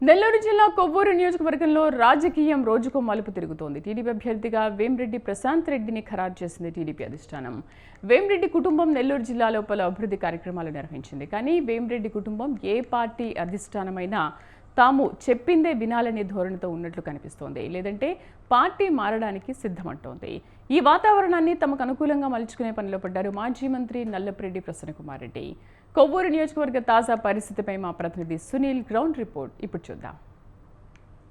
నెల్లూరు జిల్లా కొవ్వూరు నియోజకవర్గంలో రాజకీయం రోజుకో మలుపు తిరుగుతోంది. టీడీపీ అభ్యర్థిగా వేమిరెడ్డి ప్రశాంత్ రెడ్డిని ఖరారు చేసింది టీడీపీ అధిష్టానం. వేమిరెడ్డి కుటుంబం నెల్లూరు జిల్లా లోపల అభివృద్ధి కార్యక్రమాలు నిర్వహించింది. కానీ వేమిరెడ్డి కుటుంబం ఏ పార్టీ అధిష్టానమైనా తాము చెప్పిందే వినాలనే ధోరణితో ఉన్నట్లు కనిపిస్తోంది. లేదంటే పార్టీ మారడానికి సిద్ధమంటోంది. ఈ వాతావరణాన్ని తమకు అనుకూలంగా మలుచుకునే పనిలో పడ్డారు మాజీ మంత్రి నల్లపురెడ్డి ప్రసన్నకుమార్ రెడ్డి. కొవ్వూరు నియోజకవర్గ తాజా పరిస్థితిపై మా ప్రతినిధి సునీల్ గ్రౌండ్ రిపోర్ట్ ఇప్పుడు చూద్దాం.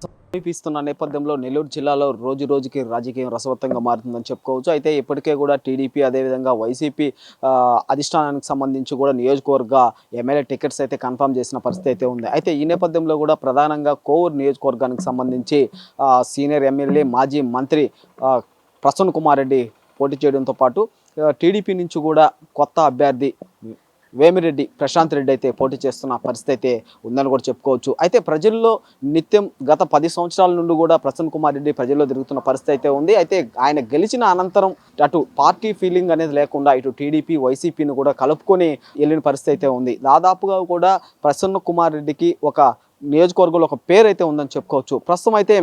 సమీపిస్తున్న నేపథ్యంలో నెల్లూరు జిల్లాలో రోజు రోజుకి రాజకీయం రసవత్తంగా మారుతుందని చెప్పుకోవచ్చు. అయితే ఇప్పటికే కూడా టీడీపీ అదేవిధంగా వైసీపీ అధిష్టానానికి సంబంధించి కూడా నియోజకవర్గ ఎమ్మెల్యే టికెట్స్ అయితే కన్ఫర్మ్ చేసిన పరిస్థితి అయితే ఉంది. అయితే ఈ నేపథ్యంలో కూడా ప్రధానంగా కొవ్వూరు నియోజకవర్గానికి సంబంధించి సీనియర్ ఎమ్మెల్యే మాజీ మంత్రి ప్రసన్నకుమార్ రెడ్డి పోటీ చేయడంతో పాటు టీడీపీ నుంచి కూడా కొత్త అభ్యర్థి వేమిరెడ్డి ప్రశాంత్ రెడ్డి అయితే పోటీ చేస్తున్న పరిస్థితి అయితే ఉందని కూడా చెప్పుకోవచ్చు. అయితే ప్రజల్లో నిత్యం గత 10 సంవత్సరాల నుండి కూడా ప్రసన్నకుమార్ రెడ్డి ప్రజల్లో తిరుగుతున్న పరిస్థితి అయితే ఉంది. అయితే ఆయన గెలిచిన అనంతరం అటు పార్టీ ఫీలింగ్ అనేది లేకుండా ఇటు టీడీపీ వైసీపీని కూడా కలుపుకొని వెళ్ళిన పరిస్థితి అయితే ఉంది. దాదాపుగా కూడా ప్రసన్నకుమార్ రెడ్డికి ఒక నియోజకవర్గంలో ఒక పేరు అయితే ఉందని చెప్పుకోవచ్చు. ప్రస్తుతం అయితే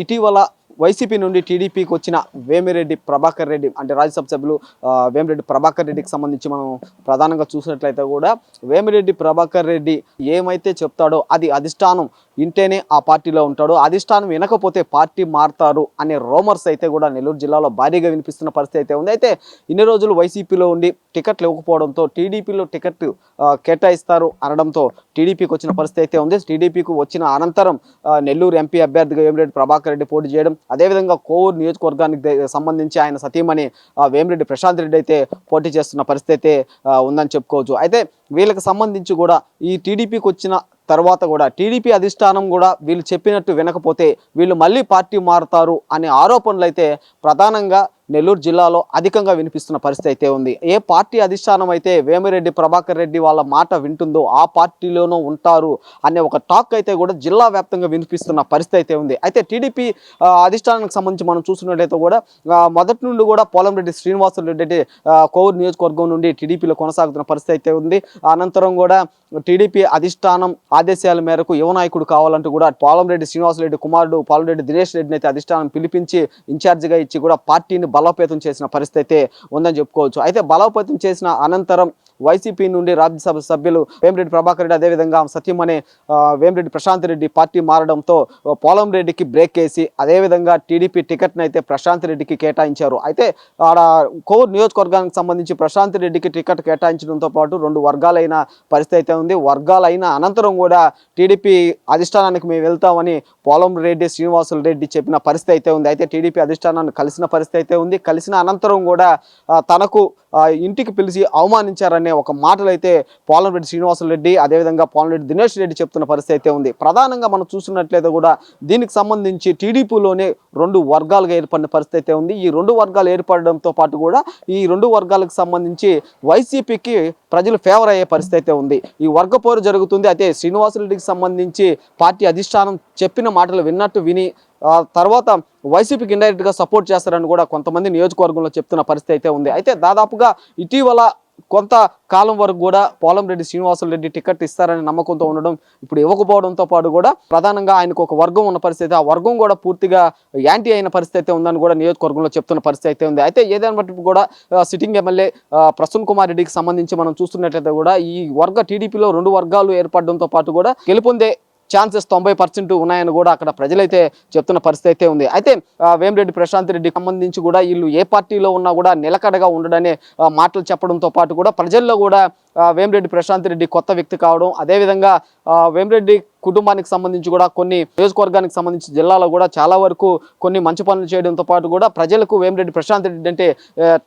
ఇటీవల వైసీపీ నుండి టీడీపీకి వచ్చిన వేమిరెడ్డి ప్రభాకర్ రెడ్డి అంటే రాజ్యసభ సభ్యులు వేమిరెడ్డి ప్రభాకర్ రెడ్డికి సంబంధించి మనం ప్రధానంగా చూసినట్లయితే కూడా వేమిరెడ్డి ప్రభాకర్ రెడ్డి ఏమైతే చెప్తాడో అది అధిష్టానం ఇంటేనే ఆ పార్టీలో ఉంటాడు, అధిష్టానం వినకపోతే పార్టీ మారుతారు అనే రూమర్స్ అయితే కూడా నెల్లూరు జిల్లాలో భారీగా వినిపిస్తున్న పరిస్థితి అయితే ఉంది. అయితే ఇన్ని రోజులు వైసీపీలో ఉండి టికెట్లు ఇవ్వకపోవడంతో టీడీపీలో టికెట్ కేటాయిస్తారు అనడంతో టీడీపీకి వచ్చిన పరిస్థితి అయితే ఉంది. టీడీపీకి వచ్చిన అనంతరం నెల్లూరు ఎంపీ అభ్యర్థిగా వేమిరెడ్డి ప్రభాకర్ రెడ్డి పోటీ చేయడం, అదేవిధంగా కొవ్వూరు నియోజకవర్గానికి సంబంధించి ఆయన సతీమణి వేమిరెడ్డి ప్రశాంత్ రెడ్డి అయితే పోటీ చేస్తున్న పరిస్థితి అయితే ఉందని చెప్పుకోవచ్చు. అయితే వీళ్ళకి సంబంధించి కూడా ఈ టీడీపీకి వచ్చిన తర్వాత కూడా టీడీపీ అధిష్టానం కూడా వీళ్ళు చెప్పినట్టు వినకపోతే వీళ్ళు మళ్ళీ పార్టీ మారుతారు అనే ఆరోపణలు అయితే ప్రధానంగా నెల్లూరు జిల్లాలో అధికంగా వినిపిస్తున్న పరిస్థితి అయితే ఉంది. ఏ పార్టీ అధిష్టానం అయితే వేమిరెడ్డి ప్రభాకర్ రెడ్డి వాళ్ళ మాట వింటుందో ఆ పార్టీలోనూ ఉంటారు అనే ఒక టాక్ అయితే కూడా జిల్లా వ్యాప్తంగా వినిపిస్తున్న పరిస్థితి అయితే ఉంది. అయితే టీడీపీ అధిష్టానానికి సంబంధించి మనం చూసినట్లయితే కూడా మొదటి నుండి కూడా పోలంరెడ్డి శ్రీనివాసరెడ్డి కొవ్వూరు నియోజకవర్గం నుండి టీడీపీలో కొనసాగుతున్న పరిస్థితి అయితే ఉంది. అనంతరం కూడా టీడీపీ అధిష్టానం ఆదేశాల మేరకు యువ నాయకుడు కావాలంటూ కూడా పోలంరెడ్డి శ్రీనివాసరెడ్డి కుమారుడు పోలంరెడ్డి దినేష్ రెడ్డిని అయితే అధిష్టానం పిలిపించి ఇన్ఛార్జిగా ఇచ్చి కూడా పార్టీని బలోపేతం చేసిన పరిస్థితి అయితే ఉందని చెప్పుకోవచ్చు. అయితే బలోపేతం చేసిన అనంతరం వైసీపీ నుండి రాజ్యసభ సభ్యులు వేమిరెడ్డి ప్రభాకర్ రెడ్డి అదేవిధంగా సత్యమనే వేమిరెడ్డి ప్రశాంత్ రెడ్డి పార్టీ మారడంతో పోలంరెడ్డికి బ్రేక్ వేసి అదేవిధంగా టీడీపీ టికెట్ని అయితే ప్రశాంత్ రెడ్డికి కేటాయించారు. అయితే ఆడ కొవ్వూరు నియోజకవర్గానికి సంబంధించి ప్రశాంత్ రెడ్డికి టికెట్ కేటాయించడంతో పాటు 2 వర్గాలైన పరిస్థితి అయితే ఉంది. వర్గాలైన అనంతరం కూడా టీడీపీ అధిష్టానానికి మేము వెళ్తామని పోలంరెడ్డి శ్రీనివాసులు రెడ్డి చెప్పిన పరిస్థితి అయితే ఉంది. అయితే టీడీపీ అధిష్టానాన్ని కలిసిన పరిస్థితి అయితే ఉంది. కలిసిన అనంతరం కూడా తనకు ఇంటికి పిలిచి అవమానించారనే ఒక మాటలు అయితే పోలంరెడ్డి శ్రీనివాసులు రెడ్డి అదేవిధంగా పోలంరెడ్డి దినేష్ రెడ్డి చెప్తున్న పరిస్థితి అయితే ఉంది. ప్రధానంగా మనం చూసినట్లయితే కూడా దీనికి సంబంధించి టీడీపీలోనే 2 వర్గాలుగా ఏర్పడిన పరిస్థితి అయితే ఉంది. ఈ 2 వర్గాలు ఏర్పడడంతో పాటు కూడా ఈ 2 వర్గాలకు సంబంధించి వైసీపీకి ప్రజలు ఫేవర్ అయ్యే పరిస్థితి అయితే ఉంది. ఈ వర్గ పోరు జరుగుతుంది. అయితే శ్రీనివాసరెడ్డికి సంబంధించి పార్టీ అధిష్టానం చెప్పిన మాటలు విన్నట్టు విని తర్వాత వైసీపీకి ఇండైరెక్ట్గా సపోర్ట్ చేస్తారని కూడా కొంతమంది నియోజకవర్గంలో చెప్తున్న పరిస్థితి అయితే ఉంది. అయితే దాదాపుగా ఇటీవల కొంత కాలం వరకు కూడా పోలంరెడ్డి శ్రీనివాసులు రెడ్డి టికెట్ ఇస్తారని నమ్మకంతో ఉండడం, ఇప్పుడు ఇవ్వకపోవడంతో పాటు కూడా ప్రధానంగా ఆయనకు ఒక వర్గం ఉన్న పరిస్థితి, ఆ వర్గం కూడా పూర్తిగా యాంటీ అయిన పరిస్థితి అయితే ఉందని కూడా నియోజకవర్గంలో చెప్తున్న పరిస్థితి అయితే ఉంది. అయితే ఏదైనా బట్టి కూడా సిట్టింగ్ ఎమ్మెల్యే ప్రసన్నకుమార్ రెడ్డికి సంబంధించి మనం చూస్తున్నట్లయితే కూడా ఈ టీడీపీలో 2 వర్గాలు ఏర్పడడంతో పాటు కూడా గెలుపొందే ఛాన్సెస్ 90% ఉన్నాయని కూడా అక్కడ ప్రజలైతే చెప్తున్న పరిస్థితి అయితే ఉంది. అయితే వేమిరెడ్డి ప్రశాంత్ రెడ్డికి సంబంధించి కూడా వీళ్ళు ఏ పార్టీలో ఉన్నా కూడా నిలకడగా ఉండడనే మాటలు చెప్పడంతో పాటు కూడా ప్రజల్లో కూడా వేమిరెడ్డి ప్రశాంత్ రెడ్డి కొత్త వ్యక్తి కావడం, అదేవిధంగా వేమిరెడ్డి కుటుంబానికి సంబంధించి కూడా కొన్ని నియోజకవర్గానికి సంబంధించి జిల్లాలో కూడా చాలా వరకు కొన్ని మంచి పనులు చేయడంతో పాటు కూడా ప్రజలకు వేమిరెడ్డి ప్రశాంత్ రెడ్డి అంటే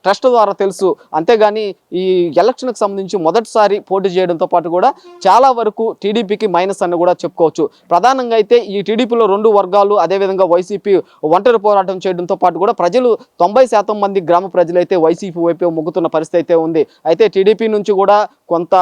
ట్రస్ట్ ద్వారా తెలుసు. అంతేగాని ఈ ఎలక్షన్కి సంబంధించి మొదటిసారి పోటీ చేయడంతో పాటు కూడా చాలా వరకు టీడీపీకి మైనస్ అని కూడా చెప్పుకోవచ్చు. ప్రధానంగా అయితే ఈ టీడీపీలో 2 వర్గాలు అదేవిధంగా వైసీపీ ఒంటరి పోరాటం చేయడంతో పాటు కూడా ప్రజలు 90% మంది గ్రామ ప్రజలైతే వైసీపీ వైపు మొగ్గుతున్న పరిస్థితి అయితే ఉంది. అయితే టీడీపీ నుంచి కూడా కొంత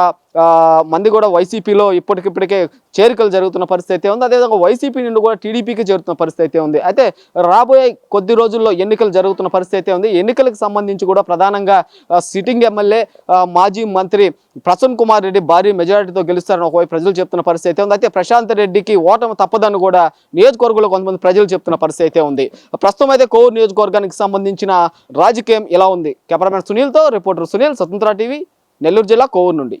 మంది కూడా వైసీపీలో ఇప్పటికిప్పటికే చేరికలు జరుగుతున్న పరిస్థితి అయితే ఉంది. అదేవిధంగా వైసీపీ నుండి కూడా టీడీపీకి చేరుతున్న పరిస్థితి అయితే ఉంది. అయితే రాబోయే కొద్ది రోజుల్లో ఎన్నికలు జరుగుతున్న పరిస్థితి అయితే ఉంది. ఎన్నికలకు సంబంధించి కూడా ప్రధానంగా సిట్టింగ్ ఎమ్మెల్యే మాజీ మంత్రి ప్రసన్న కుమార్ రెడ్డి భారీ మెజారిటీతో గెలుస్తారని ఒకవైపు ప్రజలు చెప్తున్న పరిస్థితి అయితే ఉంది. అయితే ప్రశాంత్ రెడ్డికి ఓటమి తప్పదని కూడా నియోజకవర్గంలో కొంతమంది ప్రజలు చెప్తున్న పరిస్థితి అయితే ఉంది. ప్రస్తుతం అయితే కోవూరు నియోజకవర్గానికి సంబంధించిన రాజకీయం ఎలా ఉంది? కెమెరామెన్ సునీల్తో రిపోర్టర్ సునీల్, స్వతంత్ర టీవీ, నెల్లూరు జిల్లా కోవూరు నుండి.